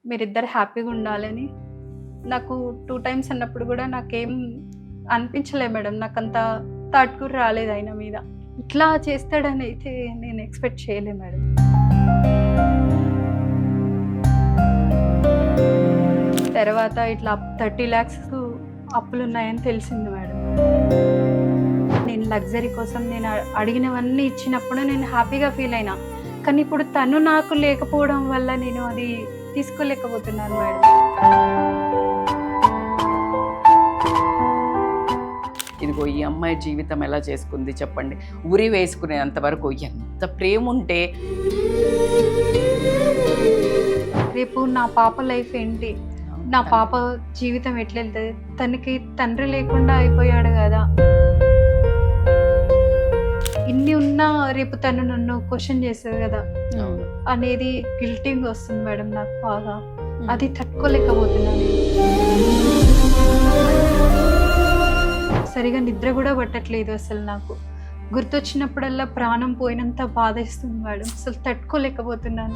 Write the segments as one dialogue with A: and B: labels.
A: మీరిద్దరు హ్యాపీగా ఉండాలని. నాకు 2 టైమ్స్ అన్నప్పుడు కూడా నాకేం అనిపించలే మేడం. నాకంత థాట్ కూడా రాలేదు ఆయన మీద. ఇట్లా చేస్తాడని అయితే నేను ఎక్స్పెక్ట్ చేయలే మేడం. తర్వాత ఇట్లా 30 lakhs అప్పులున్నాయని తెలిసింది మేడం. నేను లగ్జరీ కోసం నేను అడిగినవన్నీ ఇచ్చినప్పుడు నేను హ్యాపీగా ఫీల్ అయినా. కానీ ఇప్పుడు తను నాకు లేకపోవడం వల్ల నేను అది తీసుకోలేకపోతున్నాను మేడం.
B: ఇదిగో ఈ అమ్మాయి జీవితం ఎలా చేసుకుంది చెప్పండి. ఉరి వేసుకునేంత వరకు ఎంత ప్రేమ ఉంటే.
A: రేపు నా పాప లైఫ్ ఏంటి, నా పాప జీవితం ఎట్లా వెళ్తుంది? తనకి తండ్రి లేకుండా అయిపోయాడు కదా. ఇన్ని ఉన్నా రేపు తను నన్ను క్వశ్చన్ చేస్తుంది కదా అనేది గిల్టింగ్ వస్తుంది మేడం నాకు బాగా. అది తట్టుకోలేకపోతున్నాను. సరిగా నిద్ర కూడా పట్టట్లేదు అసలు. నాకు గుర్తొచ్చినప్పుడల్లా ప్రాణం పోయినంత బాధేస్తుంది మేడం. అసలు తట్టుకోలేకపోతున్నాను.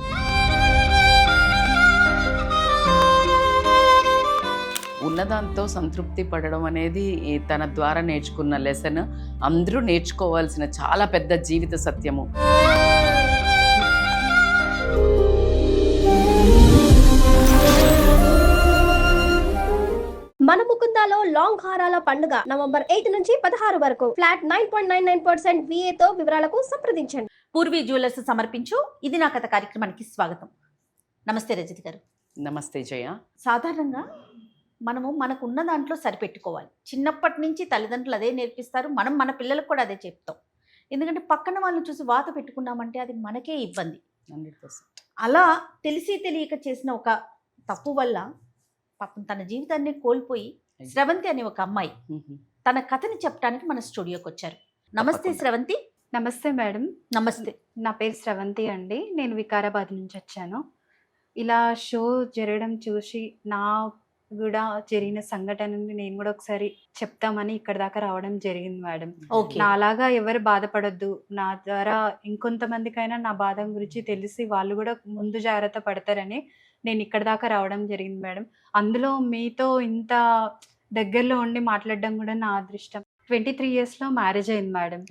B: ఉన్నదాంతో సంతృప్తి పడడం అనేది తన ద్వారా నేర్చుకున్న లెసన్. అందరూ నేర్చుకోవాల్సిన చాలా పెద్ద జీవిత సత్యము.
C: మన ముకుందాలో లాంగ్ హారాల పండుగ నవంబర్ 8 నుంచి 16 వరకు ఫ్లాట్ 9.99% VA తో వివరాలకు సంప్రదించండి.
D: పూర్వీ జ్యువెలర్స్ సమర్పించు ఇది నా కథ కార్యక్రమానికి స్వాగతం. నమస్తే రజిత్ గారు.
B: నమస్తే జయ.
D: సాధారణంగా మనము మనకున్న దాంట్లో సరిపెట్టుకోవాలి. చిన్నప్పటి నుంచి తల్లిదండ్రులు అదే నేర్పిస్తారు. మనం మన పిల్లలకు కూడా అదే చెప్తాం. ఎందుకంటే పక్కన వాళ్ళని చూసి వాత పెట్టుకున్నామంటే అది మనకే ఇబ్బంది.
B: 100%.
D: అలా తెలిసి తెలియక చేసిన ఒక తప్పు వల్ల పాపం తన జీవితాన్ని కోల్పోయి స్రవంతి అనే ఒక అమ్మాయి తన కథని చెప్పడానికి మన స్టూడియోకి వచ్చారు. నమస్తే స్రవంతి.
A: నమస్తే మేడం.
D: నమస్తే.
A: నా పేరు స్రవంతి అండి. నేను వికారాబాద్ నుంచి వచ్చాను. ఇలా షో జరగడం చూసి నా కూడా జరిగిన సంఘటనని నేను కూడా ఒకసారి చెప్తామని ఇక్కడ దాకా రావడం జరిగింది మేడం. నా అలాగా ఎవరు బాధపడొద్దు, నా ద్వారా ఇంకొంతమందికైనా నా బాధ గురించి తెలిసి వాళ్ళు కూడా ముందు జాగ్రత్త పడతారని నేను ఇక్కడ దాకా రావడం జరిగింది మేడం. అందులో మీతో ఇంత దగ్గరలో ఉండి మాట్లాడడం కూడా నా అదృష్టం. 23 yearsలో మ్యారేజ్ అయింది మేడం.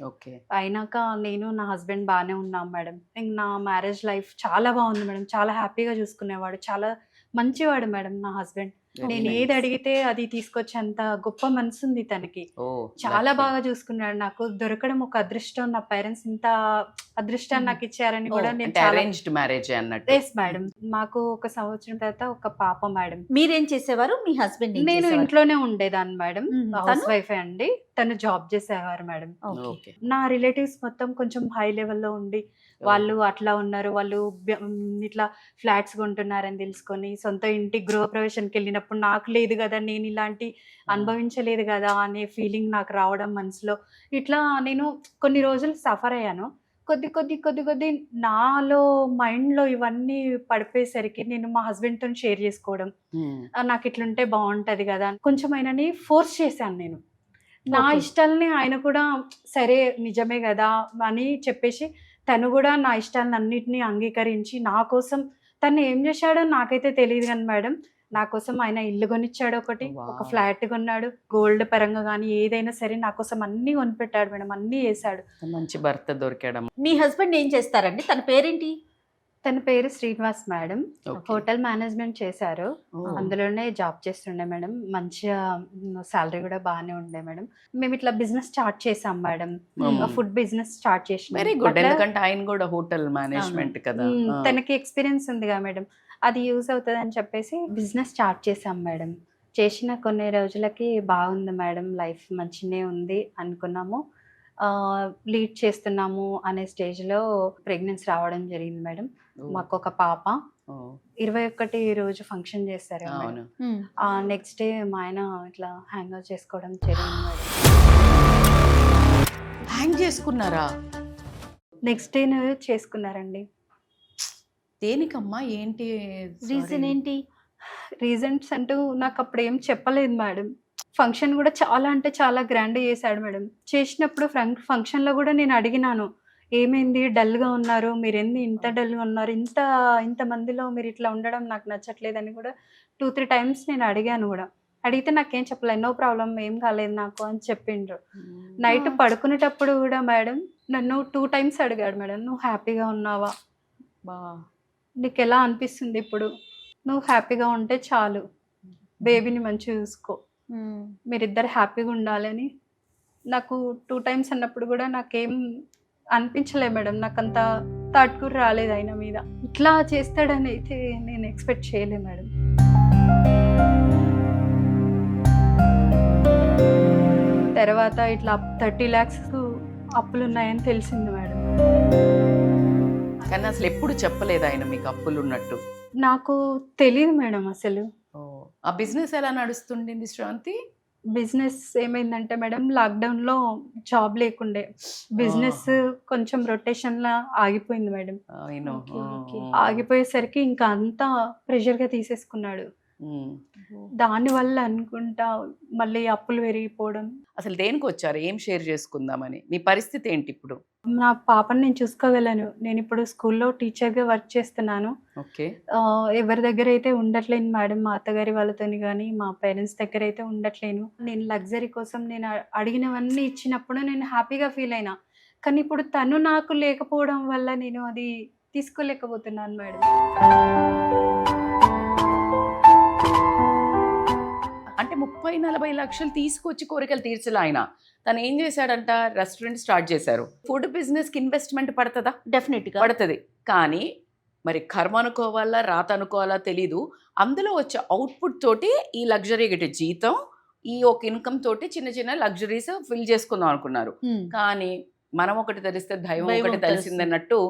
A: అయినాక నేను నా హస్బెండ్ బాగానే ఉన్నాం మేడం. నా మ్యారేజ్ లైఫ్ చాలా బాగుంది మేడం. చాలా హ్యాపీగా చూసుకునేవాడు, చాలా మంచివాడు మేడం నా హస్బెండ్. నేను ఏది అడిగితే అది తీసుకొచ్చేంత గొప్ప మనసు ఉంది తనకి. చాలా బాగా చూసుకున్నాడు. నాకు దొరకడం ఒక అదృష్టం. నా పేరెంట్స్ ఇంత అదృష్టాన్ని నాకు ఇచ్చారని కూడా నేను
B: అరేంజ్డ్ మ్యారేజ్ అన్నట్టు.
A: Yes madam. మాకు 1 సంవత్సరం తర్వాత ఒక పాప మేడం.
D: మీరేం చేసేవారు? మీ హస్బెండ్?
A: నేను ఇంట్లోనే ఉండేదాన్ని మేడం. హౌస్ వైఫ్ అండి. తను జాబ్ చేసేవారు మేడం. నా రిలేటివ్స్ మొత్తం కొంచెం హై లెవెల్లో ఉండి వాళ్ళు అట్లా ఉన్నారు, వాళ్ళు ఇట్లా ఫ్లాట్స్ కొంటున్నారని తెలుసుకొని సొంత ఇంటి గృహప్రవేశానికి వెళ్ళినప్పుడు నాకు లేదు కదా, నేను ఇలాంటి అనుభవించలేదు కదా అనే ఫీలింగ్ నాకు రావడం మనసులో. ఇట్లా నేను కొన్ని రోజులు సఫర్ అయ్యాను. కొద్ది నాలో మైండ్లో ఇవన్నీ పడిపోయేసరికి నేను మా హస్బెండ్తో షేర్ చేసుకోవడం, నాకు ఇట్లుంటే బాగుంటుంది కదా కొంచెం ఆయనని ఫోర్స్ చేశాను. నేను నా ఇష్టాలని ఆయన కూడా సరే నిజమే కదా అని చెప్పేసి తను కూడా నా ఇష్టాలను అన్నిటినీ అంగీకరించి నా కోసం తను ఏం చేశాడో నాకైతే తెలియదు కానీ మేడం, నా కోసం ఆయన ఇల్లు కొనిచ్చాడు, ఒక ఫ్లాట్ కొన్నాడు, గోల్డ్ పరంగా కానీ ఏదైనా సరే నా కోసం అన్ని కొనిపెట్టాడు మేడం. అన్ని చేశాడు.
B: మంచి భర్త దొరికాడు.
D: మీ హస్బెండ్ ఏం చేస్తారండి? తన పేరేంటి?
A: తన పేరు శ్రీనివాస్ మేడం. హోటల్ మేనేజ్మెంట్ చేశారు. అందులోనే జాబ్ చేస్తుండే మేడం. మంచిగా సాలరీ కూడా బాగానే ఉండే మేడం. మేము ఇట్లా బిజినెస్ స్టార్ట్ చేసాం మేడం. ఫుడ్ బిజినెస్ స్టార్ట్ చేసినాం.
B: Very good. ఎందుకంటే ఆయన కూడా హోటల్ మేనేజ్మెంట్ కదా,
A: తనకి ఎక్స్పీరియన్స్ ఉంది కదా మేడం. అది యూజ్ అవుతుంది అని చెప్పేసి బిజినెస్ స్టార్ట్ చేసాం మేడం. చేసిన కొన్ని రోజులకి బాగుంది మేడం, లైఫ్ మంచిగానే ఉంది అనుకున్నాము. లీడ్ చేస్తున్నాము అనే స్టేజ్లో ప్రెగ్నెన్సీ రావడం జరిగింది మేడం. మాకు ఒక పాప. 21 రోజు ఫంక్షన్ చేస్తారు. నెక్స్ట్ డే మా ఆయన ఇట్లా హ్యాంగ్ అవుట్ చేసుకోవడం జరిగింది మేడం.
B: హ్యాంగ్ చేసుకున్నారా?
A: నెక్స్ట్ డే చేసుకున్నారండి.
B: దేనికమ్మా? ఏంటి
D: రీజన్? ఏంటి
A: రీజన్స్ అంటూ నాకు అప్పుడు ఏం చెప్పలేదు మేడం. ఫంక్షన్ కూడా చాలా అంటే చాలా గ్రాండ్ చేశాడు మేడం. చేసినప్పుడు ఫంక్షన్లో కూడా నేను అడిగినాను, ఏమైంది డల్గా ఉన్నారు, మీరేంది ఇంత డల్గా ఉన్నారు, ఇంత మందిలో మీరు ఇట్లా ఉండడం నాకు నచ్చట్లేదని కూడా 2-3 టైమ్స్ నేను అడిగాను కూడా. అడిగితే నాకేం చెప్పలేదు, నో ప్రాబ్లం, ఏం కాలేదు నాకు అని చెప్పిండ్రు. నైట్ పడుకునేటప్పుడు కూడా మేడం నన్ను 2 టైమ్స్ అడిగాడు మేడం, నువ్వు హ్యాపీగా ఉన్నావా, నీకు ఎలా అనిపిస్తుంది ఇప్పుడు, నువ్వు హ్యాపీగా ఉంటే చాలు, బేబీని మంచిగా చూసుకో, మీరిద్దరు హ్యాపీగా ఉండాలని. నాకు 2 టైమ్స్ అన్నప్పుడు కూడా నాకేం అనిపించలే మేడం, నాకంత థాట్ కూడా రాలేదు ఆయన మీద. ఇట్లా చేస్తాడని అయితే నేను ఎక్స్పెక్ట్ చేయలే మేడం. తర్వాత ఇట్లా 30 lakhs అప్పులు ఉన్నాయని తెలిసింది మేడం.
B: కానీ అసలు ఎప్పుడు చెప్పలేదు ఆయన మీకు అప్పులు ఉన్నట్టు?
A: నాకు తెలియదు మేడం అసలు.
B: ఆ బిజినెస్ ఎలా నడుస్తుండింది శ్రాంతి?
A: బిజినెస్ ఏమైందంటే మేడం, లాక్డౌన్లో జాబ్ లేకుండే, బిజినెస్ కొంచెం రొటేషన్లా ఆగిపోయింది మేడం. ఆగిపోయేసరికి ఇంకా అంతా ప్రెషర్గా తీసేసుకున్నాడు. దానివల్ల అనుకుంటా మళ్ళీ అప్పులు పెరిగిపోవడం.
B: అసలు దేనికి వచ్చారు, ఏం షేర్ చేసుకుందామని? మీ పరిస్థితి ఏంటి ఇప్పుడు?
A: నా పాపని నేను చూసుకోగలను, నేను ఇప్పుడు స్కూల్లో టీచర్గా వర్క్ చేస్తున్నాను.
B: ఓకే.
A: ఎవరి దగ్గర అయితే ఉండట్లేను మేడం, మా అత్తగారి వాళ్ళతోని కానీ మా పేరెంట్స్ దగ్గర అయితే ఉండట్లేను. నేను లగ్జరీ కోసం నేను అడిగినవన్నీ ఇచ్చినప్పుడు నేను హ్యాపీగా ఫీల్ అయినా, కానీ ఇప్పుడు తను నాకు లేకపోవడం వల్ల నేను అది తీసుకోలేకపోతున్నాను మేడం.
B: అంటే 30-40 లక్షలు తీసుకొచ్చి కోరికలు తీర్చలే ఆయన. తను ఏం చేశాడంట, రెస్టారెంట్ స్టార్ట్ చేశారు. ఫుడ్ బిజినెస్కి ఇన్వెస్ట్మెంట్ పడుతుందా?
D: డెఫినెట్గా
B: పడుతుంది. కానీ మరి కర్మ అనుకోవాలా రాత అనుకోవాలా తెలీదు, అందులో వచ్చే అవుట్పుట్ తోటి ఈ లగ్జరీ గిట్ట జీతం, ఈ ఒక ఇన్కమ్ తోటి చిన్న చిన్న లగ్జరీస్ ఫిల్ చేసుకుందాం అనుకున్నారు. కానీ మనం ఒకటి తెలిస్తే దైవం ఒకటి తెలిసిందన్నట్టు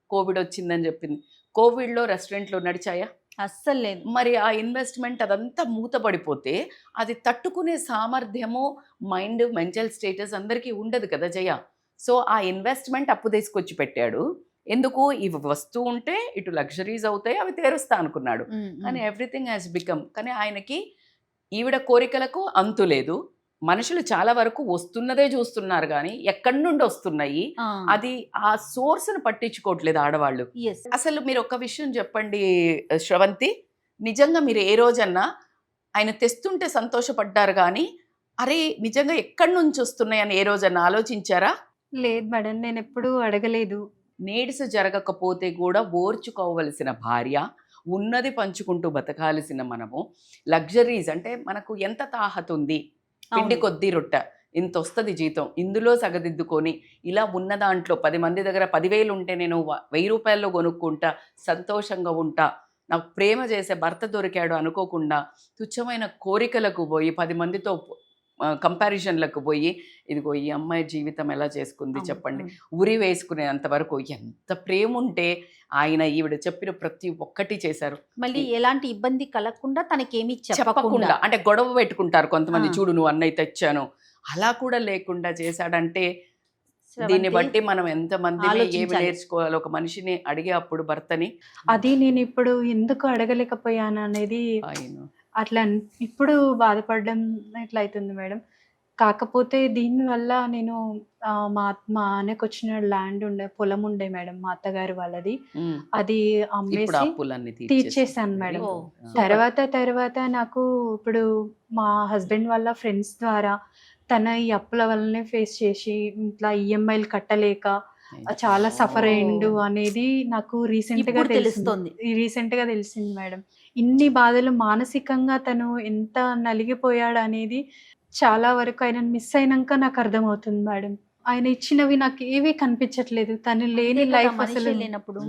B: కోవిడ్ వచ్చిందని చెప్పింది. కోవిడ్లో రెస్టారెంట్లు నడిచాయా?
D: అస్సలు లేదు.
B: మరి ఆ ఇన్వెస్ట్మెంట్ అదంతా మూతపడిపోతే అది తట్టుకునే సామర్థ్యము, మైండ్, మెంటల్ స్టేటస్ అందరికీ ఉండదు కదా జయ. సో ఆ ఇన్వెస్ట్మెంట్ అప్పు తీసుకొచ్చి పెట్టాడు. ఎందుకు, ఇవి వస్తూ ఉంటే ఇటు లగ్జరీస్ అవుతాయి, అవి తీరుస్తా అనుకున్నాడు. కానీ ఎవ్రీథింగ్ హ్యాస్ బికమ్. కానీ ఆయనకి ఈవిడ కోరికలకు అంతు లేదు. మనుషులు చాలా వరకు వస్తున్నదే చూస్తున్నారు కానీ ఎక్కడి నుండి వస్తున్నాయి, అది ఆ సోర్స్ను పట్టించుకోవట్లేదు ఆడవాళ్ళు. అసలు మీరు ఒక విషయం చెప్పండి శ్రవంతి, నిజంగా మీరు ఏ రోజన్నా ఆయన తెస్తుంటే సంతోషపడ్డారు కానీ అరే నిజంగా ఎక్కడి నుంచి వస్తున్నాయని ఏ రోజన్నా ఆలోచించారా?
A: లేదు మేడం, నేను ఎప్పుడూ అడగలేదు.
B: నీడ్స్ జరగకపోతే కూడా ఓర్చుకోవలసిన భార్య, ఉన్నది పంచుకుంటూ బతకాల్సిన మనము, లగ్జరీస్ అంటే మనకు ఎంత తాహత ఉంది, పిండి కొద్దీ రొట్ట, ఇంత వస్తుంది జీతం, ఇందులో సగదిద్దుకొని ఇలా ఉన్న దాంట్లో 10 మంది దగ్గర 10,000 ఉంటే నేను 1000 రూపాయల్లో కొనుక్కుంటా, సంతోషంగా ఉంటా, నాకు ప్రేమ చేసే భర్త దొరికాడు అనుకోకుండా తుచ్చమైన కోరికలకు పోయి 10 మందితో కంపారిజన్లకు పోయి ఇదిగో ఈ అమ్మాయి జీవితం ఎలా చేసుకుంది చెప్పండి, ఉరి వేసుకునేంత వరకు ఎంత ప్రేమ ఉంటే ఆయన ఈవిడ చెప్పిన ప్రతి ఒక్కటి చేశారు.
D: మళ్ళీ ఎలాంటి ఇబ్బంది కలగకుండా తనకేమీ
B: చెప్పకుండా, అంటే గొడవ పెట్టుకుంటారు కొంతమంది, చూడు నువ్వు అన్నయ్య తెచ్చాను, అలా కూడా లేకుండా చేశాడంటే దీన్ని బట్టి మనం ఎంతమంది ఏమి నేర్చుకోవాలి ఒక మనిషిని అడిగే అప్పుడు భర్తని.
A: అది నేను ఇప్పుడు ఎందుకు అడగలేకపోయాను అనేది అట్లా ఇప్పుడు బాధపడడం ఇట్లా అవుతుంది మేడం. కాకపోతే దీనివల్ల నేను మా అన్నకు వచ్చిన ల్యాండ్ ఉండే, పొలం ఉండే మేడం, మా అత్తగారి వాళ్ళది, అది అమ్మేసి తీర్చేసాను మేడం. తర్వాత నాకు ఇప్పుడు మా హస్బెండ్ వాళ్ళ ఫ్రెండ్స్ ద్వారా తన ఈ అప్పుల వల్లనే ఫేస్ చేసి ఇట్లా ఈఎంఐలు కట్టలేక చాలా సఫర్ అయ్యిండు అనేది నాకు రీసెంట్ గా తెలిసింది మేడం. ఇన్ని బాధలు మానసికంగా తను ఎంత నలిగిపోయాడు అనేది చాలా వరకు ఆయన మిస్ అయినాక నాకు అర్థమవుతుంది మేడం. ఆయన ఇచ్చినవి నాకు ఏవి కనిపించట్లేదు, తను లేని లైఫ్ అసలు
D: లేనప్పుడు.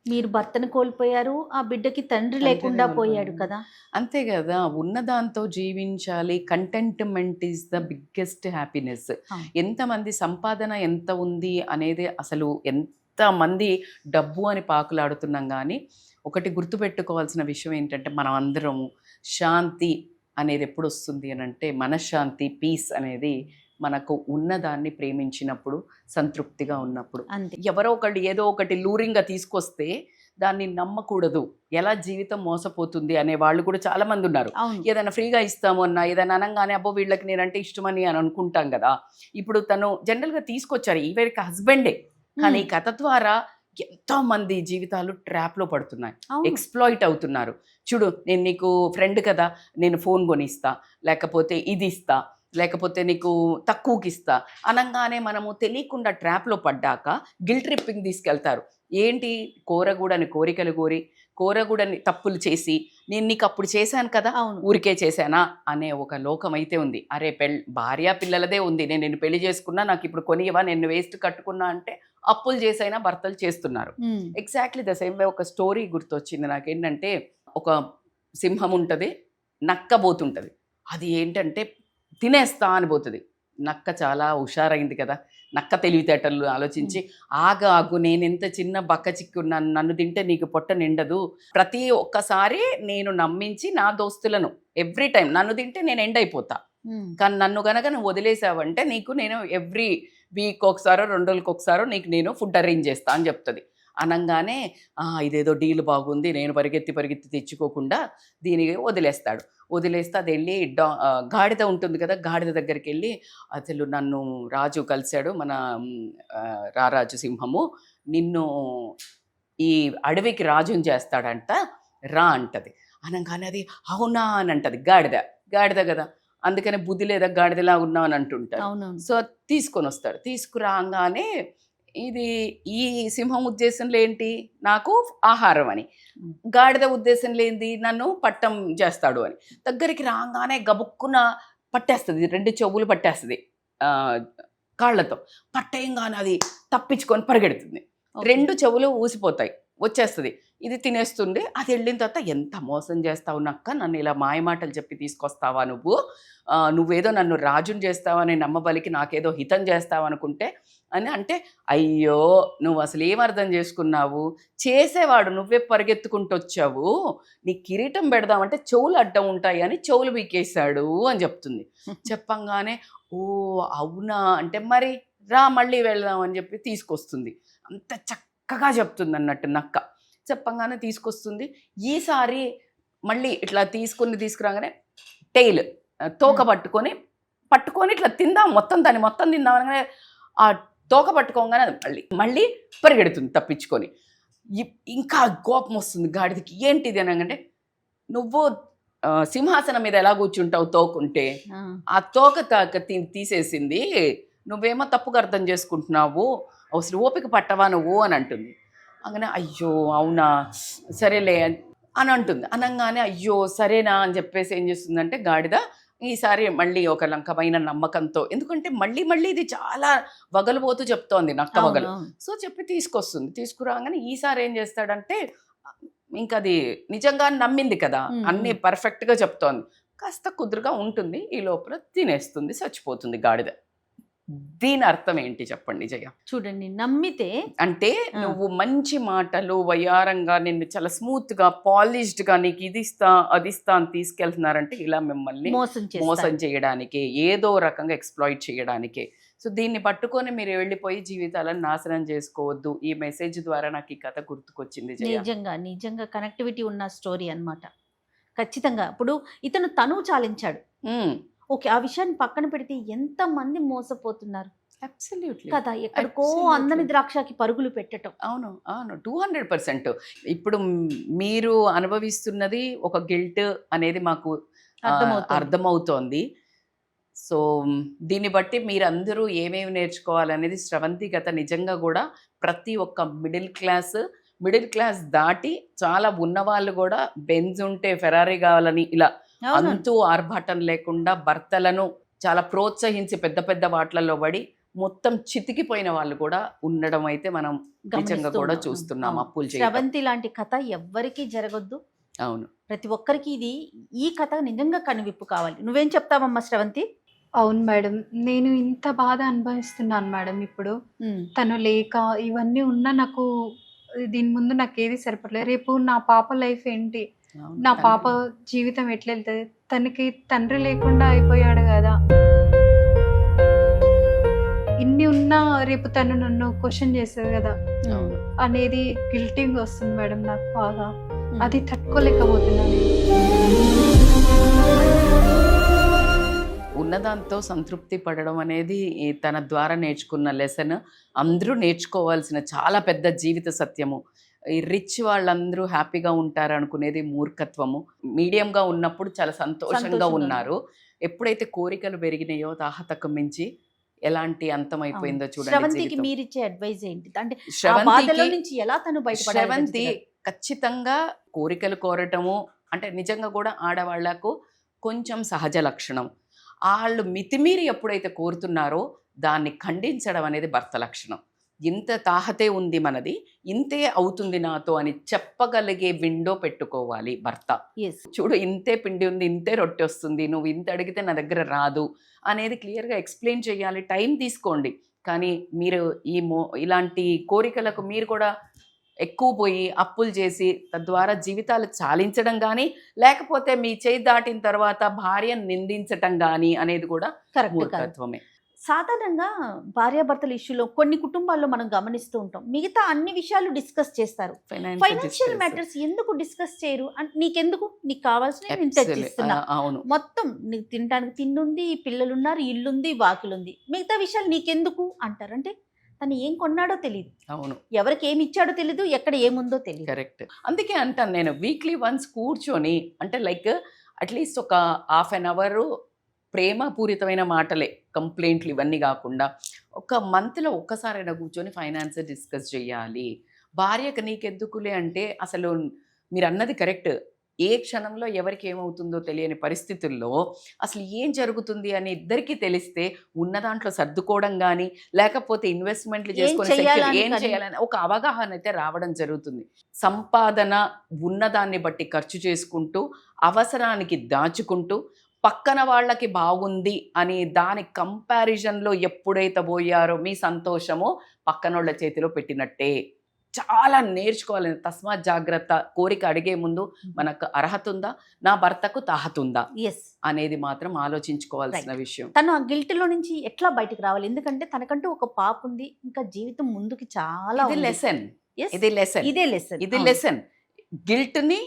D: మీరు భర్తను కోల్పోయారు, ఆ బిడ్డకి తండ్రి లేకుండా పోయాడు కదా.
B: అంతే కదా, ఉన్నదాంతో జీవించాలి. Contentment is the biggest happiness. ఎంతమంది సంపాదన ఎంత ఉంది అనేది, అసలు ఎంతమంది డబ్బు అని పాకులాడుతున్నాం కానీ ఒకటి గుర్తుపెట్టుకోవాల్సిన విషయం ఏంటంటే మనం అందరము శాంతి అనేది ఎప్పుడు వస్తుంది అని అంటే, మనశ్శాంతి, పీస్ అనేది మనకు ఉన్నదాన్ని ప్రేమించినప్పుడు, సంతృప్తిగా ఉన్నప్పుడు. ఎవరో ఒకటి ఏదో ఒకటి లూరింగ్గా తీసుకొస్తే దాన్ని నమ్మకూడదు, ఎలా జీవితం మోసపోతుంది అనే వాళ్ళు కూడా చాలా మంది ఉన్నారు. ఏదైనా ఫ్రీగా ఇస్తాము అన్నా, ఏదైనా అనగానే అబ్బో వీళ్ళకి నేనంటే ఇష్టమని అని అనుకుంటాం కదా. ఇప్పుడు తను జనరల్గా తీసుకొచ్చారు, ఈవిడకి హస్బెండే కానీ ఈ కథ ద్వారా ఎంతో మంది జీవితాలు ట్రాప్ లో పడుతున్నాయి, ఎక్స్ప్లాయిట్ అవుతున్నారు. చూడు, నేను నీకు ఫ్రెండ్ కదా, నేను ఫోన్ కొనిస్తా, లేకపోతే ఇది ఇస్తా, లేకపోతే నీకు తక్కువకి ఇస్తా అనగానే మనము తెలియకుండా ట్రాప్లో పడ్డాక గిల్ట్ ట్రిప్పింగ్ తీసుకెళ్తారు. ఏంటి, కోరగూడని కోరికలు కోరి, కోరగూడని తప్పులు చేసి, నేను నీకు అప్పుడు చేశాను కదా, ఊరికే చేశానా అనే ఒక లోకం అయితే ఉంది. అరే భార్య పిల్లలదే ఉంది, నేను నిన్ను పెళ్లి చేసుకున్నా, నాకు ఇప్పుడు కొనియవా, నేను వేస్ట్ కట్టుకున్నా అంటే అప్పులు చేసైనా భర్తలు చేస్తున్నారు. ఎగ్జాక్ట్లీ ద సేమ్ వే ఒక స్టోరీ గుర్తొచ్చింది నాకేంటంటే, ఒక సింహం ఉంటుంది, నక్క పోతుంటుంది. అది ఏంటంటే తినేస్తా అని పోతుంది. నక్క చాలా హుషారైంది కదా, నక్క తెలివితేటలు ఆలోచించి, ఆగు నేను ఎంత చిన్న బక్క చిక్కున్నాను, నన్ను తింటే నీకు పొట్ట నిండదు, ప్రతి ఒక్కసారి నేను నమ్మించి నా దోస్తులను ఎవ్రీ టైం నన్ను తింటే నేను ఎండ్ అయిపోతా, కానీ నన్ను గనక నువ్వు వదిలేసావంటే నీకు నేను ఎవ్రీ వీక్ ఒకసారో 2 రోజులకు ఒకసారో నీకు నేను ఫుడ్ అరేంజ్ చేస్తా అని చెప్తుంది. అనగానే ఇదేదో డీల్ బాగుంది, నేను పరిగెత్తి తెచ్చుకోకుండా దీనికి వదిలేస్తే అది వెళ్ళి గాడిద ఉంటుంది కదా, గాడిద దగ్గరికి వెళ్ళి, అసలు నన్ను రాజు కలిశాడు, మన రారాజు సింహము, నిన్ను ఈ అడవికి రాజుని చేస్తాడంట, రా అంటది. అనగానే అది అవునా అని అంటది. గాడిద కదా, అందుకనే బుద్ధి లేదా గాడిదలా ఉన్నావు అని అంటుంటారు. సో తీసుకొని వస్తాడు. తీసుకురాగానే ఇది ఈ సింహం ఉద్దేశంలో ఏంటి, నాకు ఆహారం అని, గాడిద ఉద్దేశంలో ఏంది, నన్ను పట్టం చేస్తాడు అని. దగ్గరికి రాగానే గబుక్కున పట్టేస్తుంది, 2 చెవులు పట్టేస్తుంది కాళ్ళతో. పట్టేయంగానే అది తప్పించుకొని పరిగెడుతుంది, 2 చెవులు ఊసిపోతాయి, వచ్చేస్తుంది. ఇది తినేస్తుంది. అది వెళ్ళిన తర్వాత, ఎంత మోసం చేస్తావు నక్క, నన్ను ఇలా మాయమాటలు చెప్పి తీసుకొస్తావా నువ్వేదో నన్ను రాజుని చేస్తావని నమ్మబలికి నాకేదో హితం చేస్తావు అనుకుంటే అని అంటే, అయ్యో నువ్వు అసలు ఏం అర్థం చేసుకున్నావు, చేసేవాడు నువ్వే పరిగెత్తుకుంటూ వచ్చావు, నీ కిరీటం పెడదామంటే చెవులు అడ్డం ఉంటాయి అని చెవులు పీకేశాడు అని చెప్తుంది. చెప్పంగానే ఓ అవునా అంటే, మరి రా మళ్ళీ వెళ్దాం అని చెప్పి తీసుకొస్తుంది. అంత చక్కగా చెప్తుంది అన్నట్టు నక్క. చెప్పంగానే తీసుకొస్తుంది. ఈసారి మళ్ళీ ఇట్లా తీసుకురాగానే టెయిల్ తోక పట్టుకొని ఇట్లా దాన్ని మొత్తం తిందాం అనగానే ఆ తోక పట్టుకోగానే అది మళ్ళీ పరిగెడుతుంది తప్పించుకొని. ఇంకా కోపం వస్తుంది గాడిదకి. ఏంటిది అనగానే, నువ్వు సింహాసనం మీద ఎలా కూర్చుంటావు తోకుంటే, ఆ తోక తీసేసింది, నువ్వేమో తప్పుగా అర్థం చేసుకుంటున్నావు, అసలు ఓపిక పట్టవా నువ్వు అని అంటుంది. అనగానే అయ్యో అవునా సరేలే అని అంటుంది. అనగానే అయ్యో సరేనా అని చెప్పేసి ఏం చేస్తుందంటే గాడిద ఈసారి మళ్ళీ ఒక లంకమైన నమ్మకంతో, ఎందుకంటే మళ్ళీ ఇది చాలా వగలుపోతూ చెప్తోంది నక్క వగలు. సో చెప్పి తీసుకొస్తుంది. తీసుకురాగానే ఈసారి ఏం చేస్తాడంటే, ఇంకా అది నిజంగా నమ్మింది కదా, అన్నీ పర్ఫెక్ట్గా చెప్తోంది, కాస్త కుదురుగా ఉంటుంది, ఈ లోపల తినేస్తుంది, చచ్చిపోతుంది గాడిద. దీని అర్థం ఏంటి చెప్పండి జయ?
D: చూడండి, నమ్మితే అంటే
B: నువ్వు మంచి మాటలు వయారంగా నిన్ను చాలా స్మూత్ గా పాలిష్డ్ గా నీకు ఇది ఇస్తా అది ఇస్తా అని తీసుకెళ్తున్నారంటే ఇలా మిమ్మల్ని మోసం చేయడానికే, ఏదో రకంగా ఎక్స్ప్లాయిట్ చేయడానికే. సో దీన్ని పట్టుకొని మీరు వెళ్ళిపోయి జీవితాలను నాశనం చేసుకోవద్దు. ఈ మెసేజ్ ద్వారా నాకు ఈ కథ గుర్తుకొచ్చింది.
D: నిజంగా కనెక్టివిటీ ఉన్న స్టోరీ అన్నమాట. ఖచ్చితంగా ఇప్పుడు ఇతను తను చాలించాడు. ఓకే, ఆ విషయాన్ని పక్కన పెడితే ఎంత మంది మోసపోతున్నారు కదా, ఎక్కడికో అందని ద్రాక్షకి పరుగులు పెట్టడం.
B: అవును 200%. ఇప్పుడు మీరు అనుభవిస్తున్నది ఒక గిల్ట్ అనేది మాకు అర్థమవుతోంది. సో దీన్ని బట్టి మీరందరూ ఏమేమి నేర్చుకోవాలనేది స్రవంతి గత నిజంగా కూడా ప్రతి ఒక్క మిడిల్ క్లాస్ దాటి చాలా ఉన్నవాళ్ళు కూడా బెంజ్ ఉంటే ఫెరారీ కావాలని ఇలా అంతూ ఆర్భాటం లేకుండా భర్తలను చాలా ప్రోత్సహించి పెద్ద వాటిలలో పడి మొత్తం చితికిపోయిన వాళ్ళు కూడా ఉండడం అయితే మనం నిజంగా కూడా చూస్తున్నాం. అప్పులు
D: శ్రవంతి లాంటి కథ ఎవ్వరికీ జరగొద్దు.
B: అవును,
D: ప్రతి ఒక్కరికి ఈ కథ నిజంగా కనువిప్పు కావాలి. నువ్వేం చెప్తావమ్మా శ్రవంతి?
A: అవును మేడం, నేను ఇంత బాధ అనుభవిస్తున్నాను మేడం. ఇప్పుడు తను లేక ఇవన్నీ ఉన్నా నాకు దీని ముందు నాకు ఏది సరిపడలేదు. రేపు నా పాప లైఫ్ ఏంటి, నా పాప జీవితం ఎట్లా వెళ్తుంది, తనకి తండ్రి లేకుండా అయిపోయాడు కదా, ఇన్ని ఉన్నా రేపు తను నన్ను క్వశ్చన్ చేస్తుంది కదా అనేది గిల్టింగ్ వస్తుంది మేడం నాకు బాగా. అది తట్టుకోలేకపోతున్నాను.
B: ఉన్నదాంతో సంతృప్తి పడడం అనేది తన ద్వారా నేర్చుకున్న లెసన్. అందరూ నేర్చుకోవాల్సిన చాలా పెద్ద జీవిత సత్యము. ఈ రిచ్ వాళ్ళందరూ హ్యాపీగా ఉంటారు అనుకునేది మూర్ఖత్వము. మీడియంగా ఉన్నప్పుడు చాలా సంతోషంగా ఉన్నారు. ఎప్పుడైతే కోరికలు పెరిగినాయో తాహతకు మించి ఎలాంటి అంతమైపోయిందో చూడండి.
D: శ్రవంతికి మీరిచ్చే అడ్వైజ్ ఏంటి? అంటే ఆ బాధలో నుంచి ఎలా తను బయటపడాలి?
B: శ్రవంతి ఖచ్చితంగా కోరికలు కోరటము అంటే నిజంగా కూడా ఆడవాళ్లకు కొంచెం సహజ లక్షణం. వాళ్ళు మితిమీరి ఎప్పుడైతే కోరుతున్నారో దాన్ని ఖండించడం అనేది భర్త లక్షణం. ఇంత తాహతే ఉంది మనది, ఇంతే అవుతుంది నాతో అని చెప్పగలిగే విండో పెట్టుకోవాలి భర్త. చూడు ఇంతే పిండి ఉంది, ఇంతే రొట్టె వస్తుంది, నువ్వు ఇంత అడిగితే నా దగ్గర రాదు అనేది క్లియర్గా ఎక్స్ప్లెయిన్ చేయాలి. టైం తీసుకోండి. కానీ మీరు ఇలాంటి కోరికలకు మీరు కూడా ఎక్కువ పోయి అప్పులు చేసి తద్వారా జీవితాలు చాలించడం కానీ, లేకపోతే మీ చేయి దాటిన తర్వాత భార్యను నిందించటం కానీ అనేది కూడా మూర్ఖత్వమే.
D: సాధారణంగా భార్యాభర్తల ఇష్యూలో కొన్ని కుటుంబాల్లో మనం గమనిస్తూ ఉంటాం, మిగతా అన్ని విషయాలు డిస్కస్ చేస్తారు, ఫైనాన్షియల్ మ్యాటర్స్ ఎందుకు డిస్కస్ చేయరు? నీకెందుకు, నీకు కావాల్సిన మొత్తం నీకు తినడానికి తిండుంది, పిల్లలున్నారు, ఇల్లుంది, వాకిలుంది, మిగతా విషయాలు నీకెందుకు అంటారు. అంటే తను ఏం కొన్నాడో తెలియదు,
B: అవును, ఎవరికి
D: ఏమి ఇచ్చాడో తెలీదు, ఎక్కడ ఏముందో తెలియదు.
B: కరెక్ట్. అందుకే అంటాను నేను, వీక్లీ వన్స్ కూర్చొని అంటే లైక్ అట్లీస్ట్ ఒక హాఫ్ అన్ అవర్ ప్రేమపూరితమైన మాటలే, కంప్లైంట్లు ఇవన్నీ కాకుండా ఒక మంత్లో ఒక్కసారైనా కూర్చొని ఫైనాన్స్ డిస్కస్ చేయాలి. భార్యకు నీకెందుకులే అంటే అసలు మీరు అన్నది కరెక్ట్. ఏ క్షణంలో ఎవరికి ఏమవుతుందో తెలియని పరిస్థితుల్లో అసలు ఏం జరుగుతుంది అని ఇద్దరికీ తెలిస్తే ఉన్న దాంట్లో సర్దుకోవడం కానీ, లేకపోతే ఇన్వెస్ట్మెంట్లు చేసుకొని ఏం చేయాలని ఒక అవగాహన అయితే రావడం జరుగుతుంది. సంపాదన ఉన్నదాన్ని బట్టి ఖర్చు చేసుకుంటూ, అవసరానికి దాచుకుంటూ, పక్కన వాళ్ళకి బాగుంది అని దాని కంపారిజన్లో ఎప్పుడైతే పోయారో మీ సంతోషము పక్కనోళ్ళ చేతిలో పెట్టినట్టే. చాలా నేర్చుకోవాలి. తస్మాత్ జాగ్రత్త. కోరిక అడిగే ముందు మనకు అర్హత ఉందా, నా భర్తకు తాహత ఉందా అనేది మాత్రం ఆలోచించుకోవాల్సిన విషయం.
D: తను ఆ గిల్ట్లో నుంచి ఎట్లా బయటకు రావాలి? ఎందుకంటే తనకంటూ ఒక పాప ఉంది, ఇంకా జీవితం ముందుకి చాలా
B: లెసన్. ఇది లెసన్. గిల్ట్ని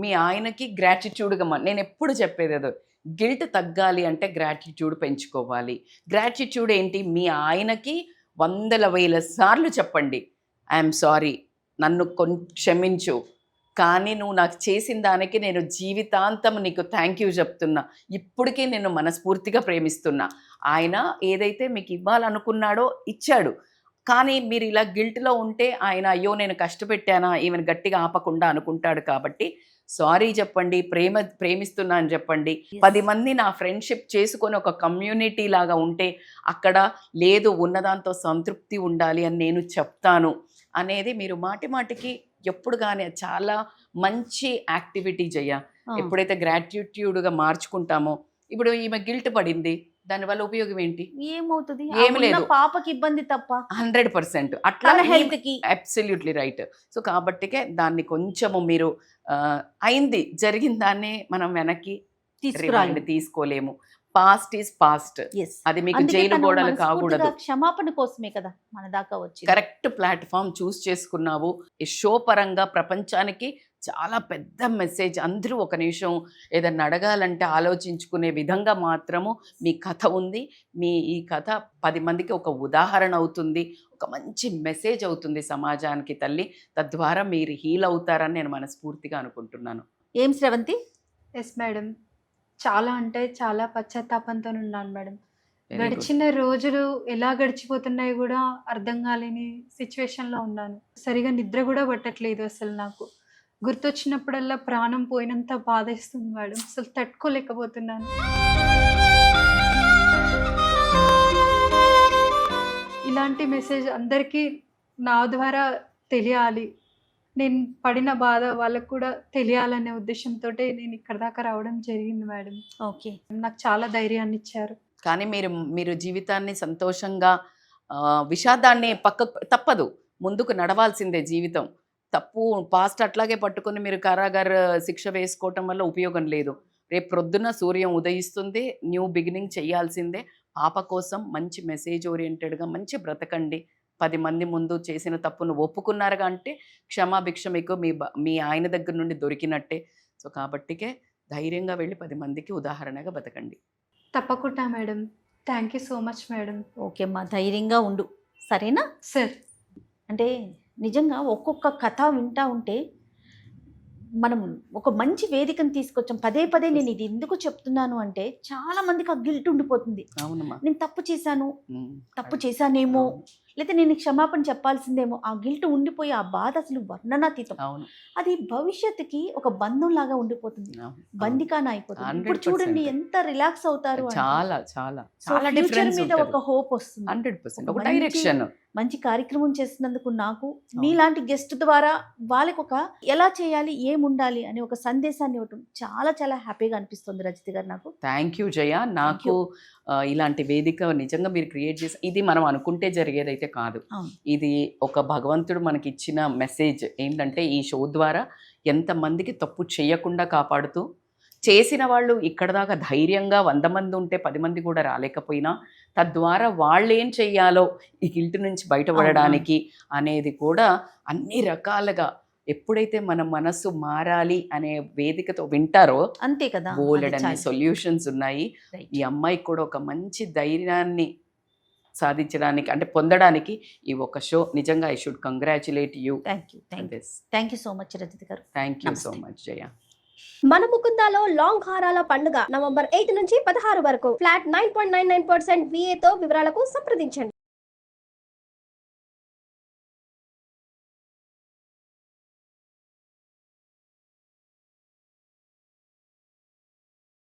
B: మీ ఆయనకి గ్రాటిట్యూడ్గా నేను ఎప్పుడు చెప్పేది అదో, గిల్ట్ తగ్గాలి అంటే గ్రాటిట్యూడ్ పెంచుకోవాలి. గ్రాటిట్యూడ్ ఏంటి? మీ ఆయనకి 100,000 సార్లు చెప్పండి, ఐఎమ్ సారీ, నన్ను క్షమించు, కానీ నువ్వు నాకు చేసిన దానికి నేను జీవితాంతం నీకు థ్యాంక్ యూ చెప్తున్నా, ఇప్పటికీ నేను మనస్ఫూర్తిగా ప్రేమిస్తున్నా. ఆయన ఏదైతే మీకు ఇవ్వాలనుకున్నాడో ఇచ్చాడు, కానీ మీరు ఇలా గిల్ట్లో ఉంటే ఆయన అయ్యో నేను కష్టపెట్టానా ఈమెను గట్టిగా ఆపకుండా అనుకుంటాడు. కాబట్టి సారీ చెప్పండి, ప్రేమిస్తున్నా అని చెప్పండి. 10 మంది నా ఫ్రెండ్షిప్ చేసుకొని ఒక కమ్యూనిటీ లాగా ఉంటే అక్కడ లేదు, ఉన్నదాంతో సంతృప్తి ఉండాలి అని నేను చెప్తాను అనేది మీరు మాటి మాటికి ఎప్పుడు కానీ చాలా మంచి యాక్టివిటీ చెయ్య. ఎప్పుడైతే గ్రాటిట్యూడ్గా మార్చుకుంటామో, ఇప్పుడు ఈమె గిల్ట్ పడింది, దానివల్ల ఉపయోగం ఏంటి?
D: ఏమవుతుంది?
B: ఏమి లేదు,
D: పాపకి ఇబ్బంది తప్ప.
B: 100% అట్లా
D: హెల్త్కి
B: అబ్సల్యూట్లీ రైట్. సో కాబట్టికే దాన్ని కొంచెము మీరు అయింది, జరిగిన దాన్ని మనం వెనక్కి తీసుకోలేము. Past is past. అది మీకు జైలు గోడలు కాకూడదు.
D: క్షమాపణ కోసమే కదా మన దాకా వచ్చి.
B: కరెక్ట్ ప్లాట్ఫామ్ చూస్ చేసుకున్నావు. ఈ షో పరంగా ప్రపంచానికి చాలా పెద్ద మెసేజ్. అందరూ ఒక నిమిషం ఏదన్నా అడగాలంటే ఆలోచించుకునే విధంగా మాత్రము మీ కథ ఉంది. ఈ కథ 10 మందికి ఒక ఉదాహరణ అవుతుంది, ఒక మంచి మెసేజ్ అవుతుంది సమాజానికి తల్లి. తద్వారా మీరు హీల్ అవుతారని నేను మనస్ఫూర్తిగా అనుకుంటున్నాను.
D: ఏం శ్రవంతి?
A: ఎస్ మేడం, చాలా అంటే చాలా పశ్చాత్తాపంతో ఉన్నాను మేడం. గడిచిన రోజులు ఎలా గడిచిపోతున్నాయి కూడా అర్థం కాలేని సిచ్యువేషన్లో ఉన్నాను. సరిగా నిద్ర కూడా పట్టట్లేదు. అసలు నాకు గుర్తొచ్చినప్పుడల్లా ప్రాణం పోయినంత బాధేస్తుంది మేడం. అసలు తట్టుకోలేకపోతున్నాను. ఇలాంటి మెసేజ్ అందరికీ నా ద్వారా తెలియాలి, నేను పడిన బాధ వాళ్ళకు కూడా తెలియాలనే ఉద్దేశంతో నేను ఇక్కడ దాకా రావడం జరిగింది మేడం.
D: ఓకే,
A: నాకు చాలా ధైర్యాన్ని ఇచ్చారు.
B: కానీ మీరు జీవితాన్ని సంతోషంగా, విషాదాన్ని తప్పదు, ముందుకు నడవాల్సిందే జీవితం. తప్పు పాస్ట్ అట్లాగే పట్టుకొని మీరు కారాగార శిక్ష వేసుకోవటం వల్ల ఉపయోగం లేదు. రేపు ప్రొద్దున సూర్యం ఉదయిస్తుంది, న్యూ బిగినింగ్ చేయాల్సిందే. పాప కోసం మంచి మెసేజ్ ఓరియంటెడ్గా మంచి బ్రతకండి. 10 మంది ముందు చేసిన తప్పును ఒప్పుకున్నారుగా అంటే క్షమాభిక్ష మీకు మీ ఆయన దగ్గర నుండి దొరికినట్టే. సో కాబట్టికే ధైర్యంగా వెళ్ళి 10 మందికి ఉదాహరణగా బతకండి.
A: తప్పకుండా madam. Thank you so much madam.
D: Okay అమ్మా, ధైర్యంగా ఉండు, సరేనా?
A: సార్
D: అంటే నిజంగా ఒక్కొక్క కథ వింటా ఉంటే మనం ఒక మంచి వేదికను తీసుకొచ్చాం. పదే పదే నేను ఇది ఎందుకు చెప్తున్నాను అంటే చాలా మందికి ఆ గిల్ట్ ఉండిపోతుంది.
B: అవునమ్మా.
D: నేను తప్పు చేశానేమో, లేదా నేను క్షమాపణ చెప్పాల్సిందేమో, ఆ గిల్ట్ ఉండిపోయి ఆ బాధ అసలు వర్ణనాతీతం.
B: అవును.
D: అది భవిష్యత్తుకి ఒక బంధం లాగా ఉండిపోతుంది,
B: అవును.
D: బందికాన అయిపోతుంది. ఇప్పుడు
B: 100%.
D: చూడండి ఎంత రిలాక్స్ అవుతారు.
B: చాలా చాలా
D: So,
B: చాలా
D: future
B: డిఫరెన్స్
D: మీద ఒక హోప్ వస్తుంది.
B: 100% ఒక
D: మంచి-
B: డైరెక్షన్.
D: మంచి కార్యక్రమం చేస్తున్నందుకు నాకు మీలాంటి గెస్ట్ ద్వారా వాళ్ళకి ఒక ఎలా చేయాలి, ఏముండాలి అనే ఒక సందేశాన్ని ఇవ్వటం చాలా చాలా హ్యాపీగా అనిపిస్తుంది రజిత గారు నాకు.
B: థ్యాంక్ యూ జయ. నాకు ఇలాంటి వేదిక నిజంగా మీరు క్రియేట్ చేసి, ఇది మనం అనుకుంటే జరిగేదైతే కాదు.
D: అవును.
B: ఇది ఒక భగవంతుడు మనకి ఇచ్చిన మెసేజ్ ఏంటంటే ఈ షో ద్వారా ఎంతమందికి తప్పు చేయకుండా కాపాడుతూ, చేసిన వాళ్ళు ఇక్కడ దాకా ధైర్యంగా 100 మంది ఉంటే 10 మంది కూడా రాలేకపోయినా తద్వారా వాళ్ళు ఏం చెయ్యాలో ఈ గిల్ట్ నుంచి బయటపడడానికి అనేది కూడా అన్ని రకాలుగా ఎప్పుడైతే మన మనసు మారాలి అనే వేదికతో వింటారో
D: అంతే కదా,
B: బోలెడ్
D: అది
B: అన్ని
D: చాలు.
B: సొల్యూషన్స్ ఉన్నాయి.
D: Right.
B: ఈ అమ్మాయికి కూడా ఒక మంచి ధైర్యాన్ని సాధించడానికి అంటే పొందడానికి ఈ ఒక షో నిజంగా I should congratulate you.
D: Thank you so much Rajitha గారు.
B: థ్యాంక్ యూ సో
D: నమస్తే.
B: మచ్ జయ.
C: మన ముకుందాలో లాంగ్ హారాల పండుగ నవంబర్ 8 నుంచి 16 వరకు ఫ్లాట్ 9.99% VA తో వివరాలకు సంప్రదించండి.